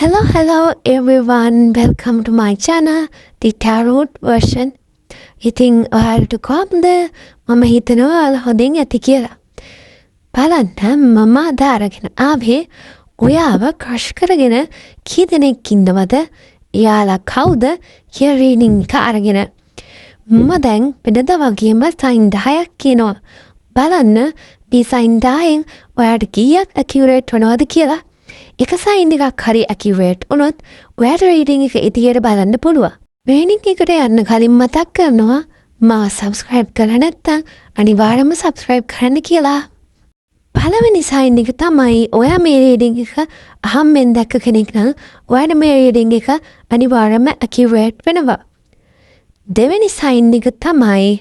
Hello everyone. Welcome to my channel, the Tarot version. ඉතින් ඔයාලට කොහොමද? මම හිතනවා ඔයාලා හොඳින් ඇති කියලා. බලන්න මම අද අරගෙන ආවේ ඔයාව ක්‍රෂ් කරගෙන කී දෙනෙක් ඉන්නවද? එයාලා කවුද? කියලා රීඩින් එක අරගෙන. මම දැන් වෙනද වගේම සයින් 10ක් කියනවා. බලන්න මේ සයින් 10න් ඔයාට කීයක් ඇකියුරේට් වෙනවද කියලා. එක සයින් එකක් හරි ඇකියුරේට් වුණොත් ඔයාට රීඩින් එක ඉදිරියට බලන්න පුළුවන්. රීඩින් එකට යන්න කලින් මතක් කරනවා මාව සබ්ස්ක්‍රයිබ් කරලා නැත්නම් අනිවාර්යයෙන්ම සබ්ස්ක්‍රයිබ් කරන්න කියලා. පළවෙනි සයින් එක තමයි ඔයා මේ රීඩින් එක අහම්ෙන් දැක්ක කෙනෙක් නම් ඔයාට මේ රීඩින් එක අනිවාර්යයෙන්ම ඇකියුරේට් වෙනවා. දෙවෙනි සයින් එක තමයි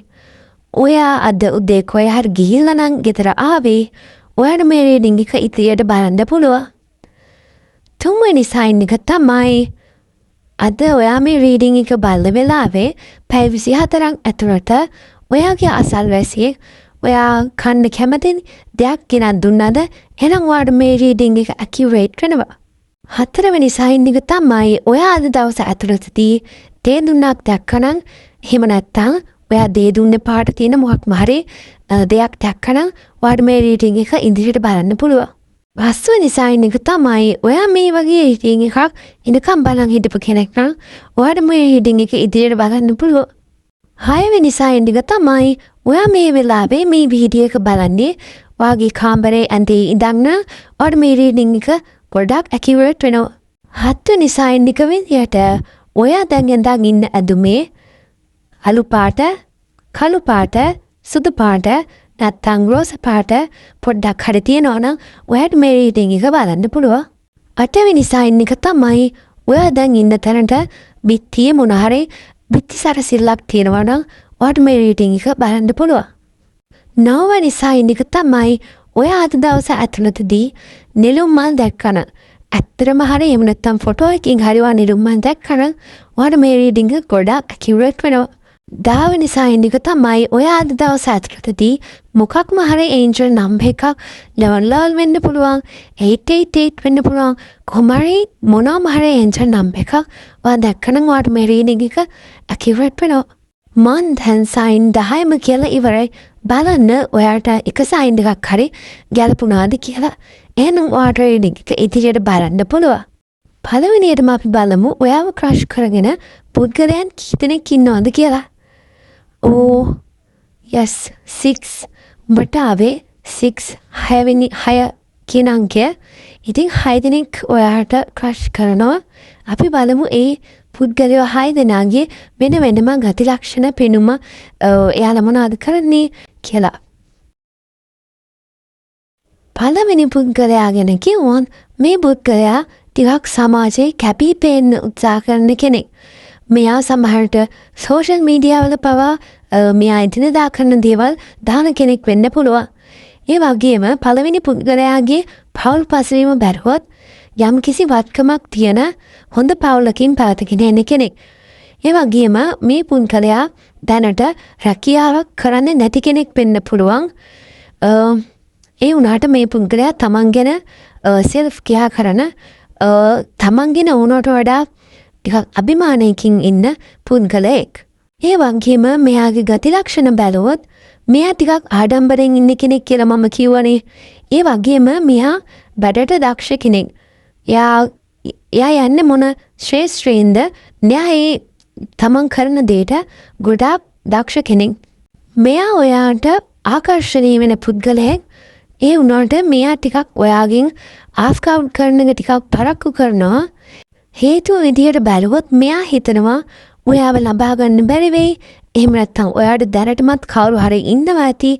ඔයා අද උදේ කොහේ හරි ගිහිල්ලා නම් ගෙදර ආවේ ඔයාට මේ රීඩින් එක ඉදිරියට බලන්න පුළුවන්. තුන්වෙනි සයින් එක තමයි අද ඔයා මේ රීඩින් එක බලන වෙලාවේ පැය 24ක් ඇතුළත ඔයාගේ අසල්වැසියෙක් ඔයා කන්න කැමති දෙයක් ගෙනත් දුන්නද එහෙනම් ඔයාට මේ රීඩින් එක ඇකියුරේට් වෙනවා. හතරවෙනි සයින් එක තමයි ඔයා අද දවස ඇතුළතදී දේ දුන්නක් දැක්කනම් එහෙම නැත්නම් ඔයා දේ දුන්නේ පාට තියෙන මොකක්ම හරි දෙයක් දැක්කනම් ඔයාට මේ රීඩින් එක ඉදිරියට බලන්න පුළුවන්. පස්වෙනි සයින් එක තමයි ඔයා මේ වගේ රීඩින් එකක් ඉනකම් බලන් හිටපු කෙනෙක් නම් ඔයාට මේ රීඩින් එක ඉදිරියට බලන්න පුළුවන්. හයවෙනි සයින් එක තමයි ඔයා මේ වෙලාවේ මේ වීඩියෝ එක බලන්නේ ඔයාගේ කාමරේ ඇඳේ ඉඳන් ඔයාට මේ රීඩින් එක ගොඩක් ඇකියුරේට් වෙනවා. හත්වෙනි සයින් එක විදියට ඔයා දැන් ඉඳන් ඉන්න ඇඳුමේ අලු පාට, කළු පාට, සුදු පාට නැත්තං රෝස පාට පොඩ්ඩක් හරි තියෙනවා නම් ඔයාට මේ රීඩින් එක බලන්න පුළුවන්. අටවෙනි සයින් එක තමයි ඔයා දැන් ඉන්න තැනට බිත්තියේ මොන හරි බිත්ති සරසිල්ලක් තියෙනවා නම් ඔයාට මේ රීඩින් එක බලන්න පුළුවන්. නවවෙනි සයින් එක තමයි ඔයා අද දවස ඇතුළතදී නෙළුම් මල් දැක්කන. ඇත්තටම හරි එහෙම නැත්තම් ෆොටෝ එකකින් හරි ඔයා නෙළුම් මල් දැක්කන ඔයාට මේ රීඩින් එක ගොඩක් ඇකියුරේට් වෙනවා. 10 වෙනි සයින් එක තමයි ඔයා අද දවස් ඇතුළතදී මොකක්ම හරි ඒන්ජල් නම්බර් එකක් 11 වෙන්න පුළුවන් 888 වෙන්න පුළුවන් කොහොම හරි මොනවාම හරි ඒන්ජල් නම්බර් එකක් ඔයා දැක්කනම් ඔයාට මේ රීඩින් එක ඇකියුරේට් වෙනවා. මන් දැන් සයින් 10ම කියලා ඉවරයි. බලන්න ඔයාට එක සයින් එකක් හරි ගැලපුණාද කියලා. එහෙනම් ඔයාට රීඩින් එක ඉදිරියට බලන්න පුළුවන්. පළවෙනියටම අපි බලමු ඔයාව ක්‍රෂ් කරගෙන පුද්ගලයන් කී දෙනෙක් ඉන්නවද කියලා. yes 6 උඹට ආවේ 6 6 කියන අංකය. ඉතින් 6 දෙනෙක් ඔයාට ක්‍රෂ් කරනවා. අපි බලමු ඒ පුද්ගලයෝ 6 දෙනාගේ වෙන වෙනම ගති ලක්ෂණ පෙනුම එයාලා මොනවද කරන්නේ කියලා. පළවෙනි පුද්ගලයා ගැන කිව්වොත් මේ පුද්ගලයා ටිකක් සමාජයේ කැපී පෙනෙන්න උත්සාහ කරන කෙනෙක්. මෙයා සමහරට සෝෂල් මීඩියා වල පවා මෙයා එදිනෙදා කරන දේවල් දාන කෙනෙක් වෙන්න පුළුවන්. ඒ වගේම පළවෙනි පුද්ගලයාගේ පෞල් පසුබිම බැලුවොත් යම් කිසි වත්කමක් තියෙන හොඳ පවුලකින් පැවතගෙන එන කෙනෙක්. ඒ වගේම මේ පුද්ගලයා දැනට රැකියාවක් කරන්නේ නැති කෙනෙක් වෙන්න පුළුවන්. ඒ වුණාට මේ පුද්ගලයා තමන් ගැන සෙල්ෆ් කෙයා කරන තමන් ගැන ඕනට වඩා ටිකක් අභිමානයකින් ඉන්න පුද්ගලයෙක්. ඒ වගේම මෙයාගේ ගති ලක්ෂණ බැලුවොත් මෙයා ටිකක් ආඩම්බරෙන් ඉන්න කෙනෙක් කියලා මම කියවනේ. ඒ වගේම මෙයා බඩට දක්ෂ කෙනෙක්. එයා යන්නේ මොන ශ්‍රේෂ්ඨයෙන්ද? න්යායේ තමන් කරන දෙයට ගොඩාක් දක්ෂ කෙනෙක්. මෙයා ඔයාට ආකර්ෂණීය වෙන පුද්ගලයෙක්. ඒ වුණාට මෙයා ටිකක් ඔයාගෙන් ආස්කවුට් කරන එක ටිකක් පරක්කු කරනවා. හේතුව විදියට බැලුවොත් මෙයා හිතනවා ඔයාව ලබා ගන්න බැරි වෙයි. එහෙම නැත්නම් ඔයාට දැනටමත් කවුරු හරි ඉන්නවා ඇති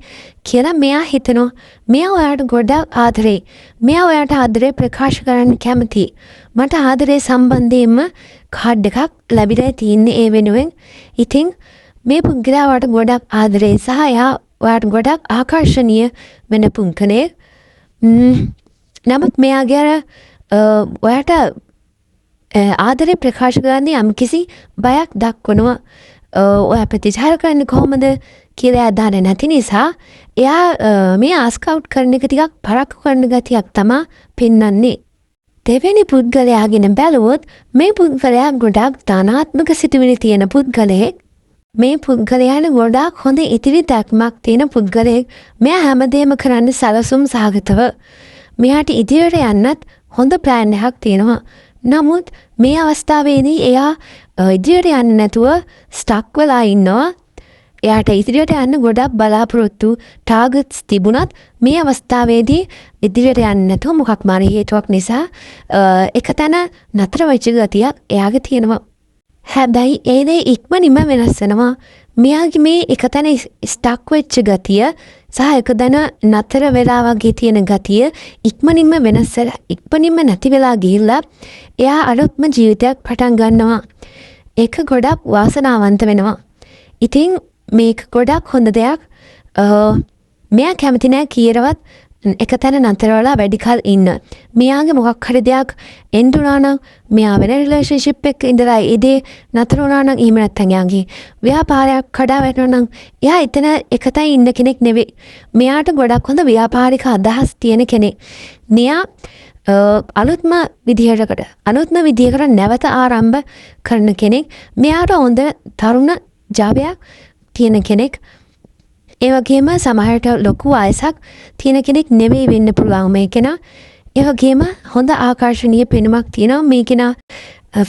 කියලා මෙයා හිතනවා. මෙයා ඔයාට ගොඩක් ආදරේ. මෙයා ඔයාට ආදරේ ප්‍රකාශ කරන්න කැමතියි. මට ආදරේ සම්බන්ධයෙන්ම කාඩ් එකක් ලැබිලා තින්නේ ඒ වෙනුවෙන්. ඉතින් මේ පුද්ගලයා ඔයාට ගොඩක් ආදරේ සහ එයා ඔයාට ගොඩක් ආකර්ෂණීය වෙන පුද්ගලයෙක්. නමුත් මෙයාගේ ඔයාට ආදරේ ප්‍රකාශ කරන්නේ යම් කිසි බයක් දක්වනවා. ඔයා ප්‍රතිචාර කරන්නේ කොහොමද කියලා දන්නේ නැති නිසා එයා මේ ආස්කවුට් කරන එක ටිකක් පරක්කු කරන ගතියක් තමයි පෙන්වන්නේ. දෙවැනි පුද්ගලයාගෙන බැලුවොත් මේ පුද්ගලයා ගොඩාක් ධනාත්මක සිතුවිලි තියෙන පුද්ගලයෙක්. මේ පුද්ගලයාට ගොඩාක් හොඳ ඉතිරි දැක්මක් තියෙන පුද්ගලයෙක්. මෙයා හැමදේම කරන්න සැලසුම් සහගතව. මෙයාට ඉදිරියට යන්නත් හොඳ ප්ලෑන් එකක් තියෙනවා. නමුත් මේ අවස්ථාවේදී එයා ඉදිරියට යන්නේ නැතුව ස්ටක් වෙලා ඉන්නවා. එයාට ඉදිරියට යන්න ගොඩක් බලාපොරොත්තු ටාගට්ස් තිබුණත් මේ අවස්ථාවේදී ඉදිරියට යන්නේ නැතුව මොකක් මාරි හේතුවක් නිසා එක තැන නතර වෙච්ච ගතියක් එයාගේ තියෙනවා. හැබැයි ඒ දේ ඉක්මනින්ම වෙනස් වෙනවා. මෙයාගේ මේ එක තැන ස්ටක් වෙච්ච ගතිය සහ එක තැන නතර වෙලා වගේ තියෙන ගතිය ඉක්මනින්ම වෙනස් වෙලා ඉක්මනින්ම නැති වෙලා ගිහිල්ලා එයා අලුත්ම ජීවිතයක් පටන් ගන්නවා. ඒක ගොඩක් වාසනාවන්ත වෙනවා. ඉතින් මේක ගොඩක් හොඳ දෙයක්. මෙයා කැමති නෑ කීරවත් එක තැන නතර වෙලා වැඩි කල් ඉන්න. මෙයාගේ මොකක් හරි දෙයක් එන්න උනා නම් මෙයා වෙන රිලේෂන්ෂිප් එකක ඉඳලා ඉදී නතර වුණා නම් එහෙම නැත්නම් යාගේ ව්‍යාපාරයක් කඩා වැටෙනවා නම් එයා එතන එක තැන ඉන්න කෙනෙක් නෙවෙයි. මෙයාට ගොඩක් හොඳ ව්‍යාපාරික අදහස් තියෙන කෙනෙක්. මෙයා අලුත්ම විදිහකට නැවත ආරම්භ කරන කෙනෙක්. මෙයාට හොඳ තරුණ ජාබයක් තියෙන කෙනෙක්. ඒ වගේම සමහරට ලොකු වයසක් තියෙන කෙනෙක් නෙවෙයි වෙන්න පුළුවන් මේ කෙනා. ඒ වගේම හොඳ ආකර්ශනීය පෙනුමක් තියෙනවා මේ කෙනා.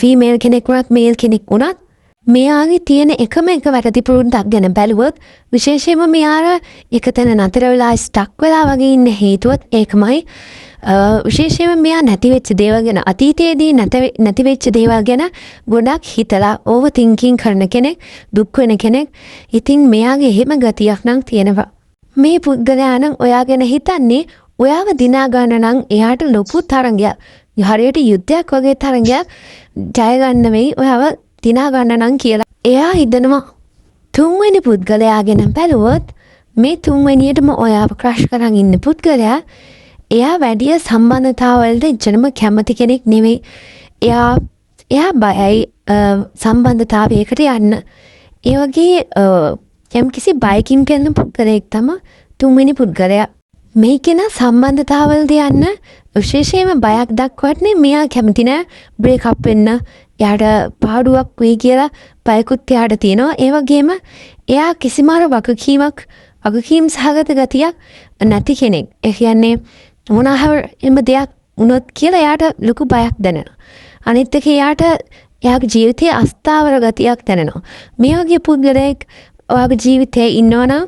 ෆීමේල් කෙනෙක් වුණත් මේල් කෙනෙක් වුණත් මෙයාගේ තියෙන එකම එක වැරදි පුරුද්දක් ගැන බැලුවොත් විශේෂයෙන්ම මෙයාට එක තැන නතර වෙලා ස්ටක් වෙලා වගේ ඉන්න හේතුවත් ඒකමයි. විශේෂයෙන්ම මෙයා නැති වෙච්ච දේවල් ගැන අතීතයේදී නැති වෙච්ච දේවල් ගැන ගොඩක් හිතලා ඕවර් තින්කින් කරන කෙනෙක්, දුක් වෙන කෙනෙක්. ඉතින් මෙයාගේ එහෙම ගතියක් නම් තියෙනවා. මේ පුද්ගලයා නම් ඔයා ගැන හිතන්නේ ඔයාව දිනා ගන්න නම් එයාට ලොකු තරංගයක්, හරියට යුද්ධයක් වගේ තරංගයක් ජය ගන්න වෙයි ඔයාව දිනා ගන්න නම් කියලා එයා හිතනවා. තුන්වෙනි පුද්ගලයා ගැන බැලුවොත් මේ තුන්වෙනියටම ඔයාව ක්‍රෂ් කරන් ඉන්න පුද්ගලයා එයා වැඩිය සම්බන්ධතාවවලට එච්චරම කැමති කෙනෙක් නෙවෙයි. එයා බයයි සම්බන්ධතාවයකට යන්න. ඒ වගේ යම්කිසි බයකින් පෙළෙන පුද්ගලයෙක් තමයි තුන්වෙනි පුද්ගලයා. මේ කෙනා සම්බන්ධතාවවලට යන්න විශේෂයෙන්ම බයක් දක්වන්නේ මෙයා කැමති නෑ බ්‍රේක් අප් වෙන්න. එයාට පාඩුවක් වෙයි කියලා බයකුත් එයාට තියෙනවා. ඒ වගේම එයා කිසිම වගකීම් සහගත ගතියක් නැති කෙනෙක්. ඒ කියන්නේ මොනවාම දෙයක් වුණොත් කියලා එයාට ලොකු බයක් දැනෙනවා. අනිත් එක එයාගේ ජීවිතයේ අස්ථාවර ගතියක් දැනෙනවා. මේ වගේ පුද්ගලයෙක් ඔයාගේ ජීවිතේ ඉන්නවනම්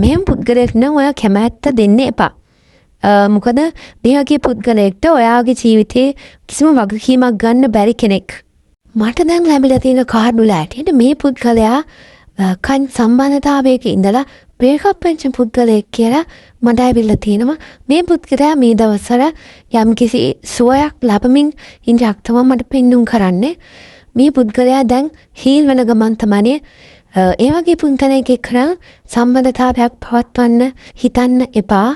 මෙහෙම පුද්ගලයෙක් නම් ඔයා කැමැත්ත දෙන්න එපා. මොකද මේ වගේ පුද්ගලයෙක්ට ඔයාගේ ජීවිතේ කිසිම වගකීමක් ගන්න බැරි කෙනෙක්. මට දැන් ලැබිලා තියෙන කාඩ් වල ඇටියට මේ පුද්ගලයා සම්බන්ධතාවයක ඉඳලා බ්‍රේක් අප් වෙච්ච පුද්ගලයෙක් කියලා මට ඇවිල්ලා තියෙනවා. මේ පුද්ගලයා මේ දවස්වල යම්කිසි සුවයක් ලැබමින් ඉන්න යක්තම මට පෙන්눔 කරන්නේ. මේ පුද්ගලයා දැන් හීල් වෙන ගමන් තමයි ඒ වගේ පුද්ගලයෙක් එක්ක සම්බන්ධතාවයක් පවත්වන්න හිතන්න එපා.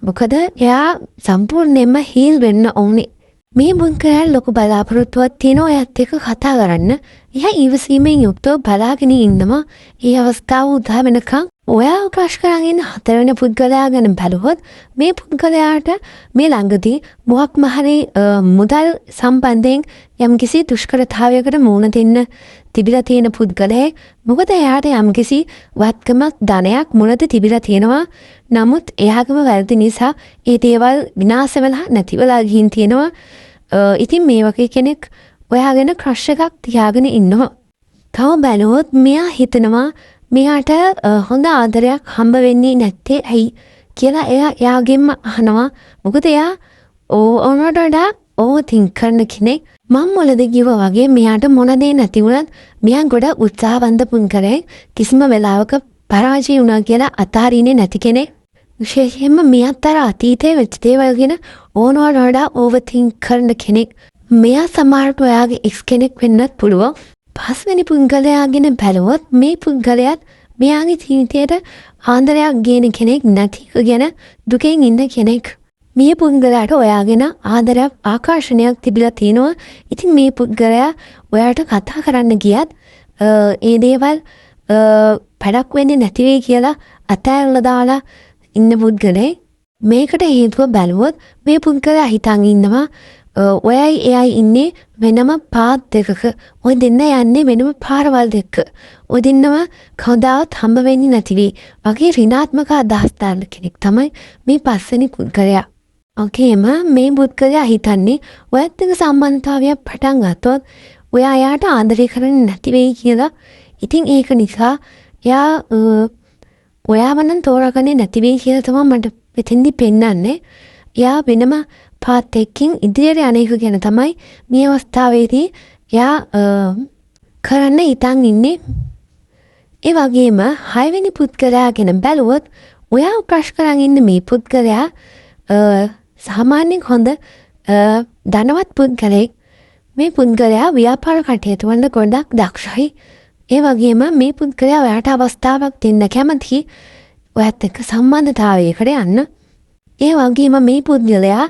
මොකද එයා සම්පූර්ණයෙන්ම හීල් වෙන්න ඕනේ. මේ පුද්ගලයා ලොකු බලාපොරොත්තුවක් තියෙනවා එයාත් එක්ක කතා කරන්න. එයා ඉවසීමෙන් යුක්තව බලාගෙන ඉන්නවා. ඒ අවස්ථාව උදා වෙනකන් ඔයා ක්‍රෂ් කරගෙන ඉන්න හතරවෙනි පුද්ගලයා ගැන බැලුවොත් මේ පුද්ගලයාට මේ ළඟදී මොකක්ම හරි මුදල් සම්බන්ධයෙන් යම්කිසි දුෂ්කරතාවයකට මුහුණ දෙන්න තිබිලා තියෙන පුද්ගලයෙක්. මොකද එයාට යම්කිසි වත්කමක් ධනයක් මුලද තිබිලා තියෙනවා. නමුත් එයාගම වැරදි නිසා ඒ දේවල් විනාශ වෙලා නැති වෙලා ගිහින් තියෙනවා. ඉතින් මේ වගේ කෙනෙක් ඔයා ගැන ක්‍රෂ් එකක් තියාගෙන ඉන්නවා. තව බැලුවොත් මෙයා හිතනවා මෙයාට හොඳ ආදරයක් හම්බ වෙන්නේ නැත්තේ ඇයි කියලා එයාගෙන්ම අහනවා. මොකද එයා ඕනට වඩා ඕවර්තින්ක් කරන කෙනෙක්. මම මුලදී කිව්වා වගේ මෙයාට මොන දේ නැති වුණත් මෙයා ගොඩක් උත්සාහවන්ත පුද්ගලයෙක්. කිසිම වෙලාවක පරාජය වුණා කියලා අතාරින්නේ නැති කෙනෙක්. විශේෂයෙන්ම මෙයාත් අර අතීතයේ වෙච්ච දේවල් ගැන ඕනවට වඩා ඕවර්තින්ක් කරන කෙනෙක්. මෙයා සමහරට ඔයාගේ එක්ස් කෙනෙක් වෙන්නත් පුළුවන්. පස්වෙනි පුද්ගලයා ගැන බැලුවොත් මේ පුද්ගලයාත් මෙයාගේ ජීවිතයට ආදරයක් ගේන කෙනෙක් නැති ගැන දුකෙන් ඉන්න කෙනෙක්. මේ පුද්ගලයාට ඔයා ගැන ආදරයක් ආකර්ෂණයක් තිබිලා තියෙනවා. ඉතින් මේ පුද්ගලයා ඔයාට කතා කරන්න ගියත් ඒ දේවල් පැඩක් වෙන්නේ නැති වෙයි කියලා අතෑරලා දාලා ඉන්න පුද්ගලයෙක්. මේකට හේතුව බැලුවොත් මේ පුද්ගලයා හිතන් ඉන්නවා ඔයයි එයයි ඉන්නේ වෙනම පාත් දෙකක. ඔය දෙන්න යන්නේ වෙනම පාරවල් දෙක. ඔය දෙන්නම කවදාවත් හම්බ වෙන්නේ නැතිවි. වගේ ඍණාත්මක අදහස් දාන කෙනෙක් තමයි මේ පස්වෙනි පුද්ගලයා. ඔකේම මේ පුද්ගලයා හිතන්නේ ඔයත් එක්ක සම්බන්ධතාවයක් පටන් ගත්තොත් ඔයා එයාට ආදරය කරන්නේ නැති වෙයි කියලා. ඉතින් ඒක නිසා එයා ඔයාව නම් තෝරාගන්නේ නැති වෙයි කියලා තමයි මට මෙතෙන්දි පෙන්වන්නේ. එයා වෙනම පාත් එකකින් ඉදිරියට යන එක ගැන තමයි මේ අවස්ථාවේදී එයා කරන්න හිතන් ඉන්නේ. ඒ වගේම 6 වෙනි පුද්ගලයා ගැන බැලුවොත් ඔයා ප්‍රශ්න කරන් ඉන්න මේ පුද්ගලයා සාමාන්‍යයෙන් හොඳ ධනවත් පුද්ගලෙක්. මේ පුද්ගලයා ව්‍යාපාර කටයුතු වල ගොඩක් දක්ෂයි. ඒ වගේම මේ පුද්ගලයා ඔයාට අවස්ථාවක් දෙන්න කැමතියි. ඔයත් එක්ක සම්බන්ධතාවයකට යන්න. ඒ වගේම මේ පුද්ගලයා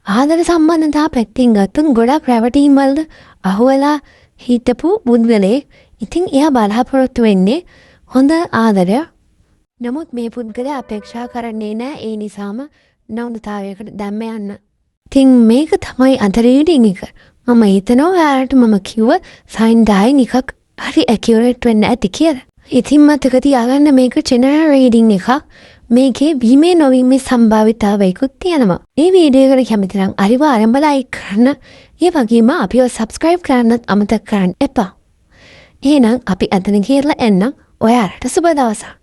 ආදර සම්බන්ධතා පැත්තෙන් ගත්තොත් ගොඩක් රැවටීම් වලට අහුවෙලා හිටපු පුද්ගලෙක්. ඉතින් එයා බලාපොරොත්තු වෙන්නේ හොඳ ආදරයක්. නමුත් මේ පුද්ගලයා අපේක්ෂා කරන්නේ නැහැ. ඒ නිසාම නවුනතාවයකට දැම්ම යන්න. ඉතින් මේක තමයි අද රීඩින් එක. මම හිතනවා ඔයාලට මම කිව්ව සයින් 10 එකක් හරි ඇකියුරේට් වෙන්න ඇති කියලා. ඉතින් මතක තියාගන්න මේක ජෙනරල් රීඩින් එකක්. මේකේ වීමේ නොවීමේ සම්භාවිතාවයකුත් තියෙනවා. මේ වීඩියෝ එකට කැමති නම් අනිවාර්යෙන්ම ලයික් කරන්න. ඒ වගේම අපිව සබ්ස්ක්‍රයිබ් කරන්නත් අමතක කරන්න එපා. එහෙනම් අපි අතන කියලා එන්නම්. ඔයාලට සුබ දවසක්.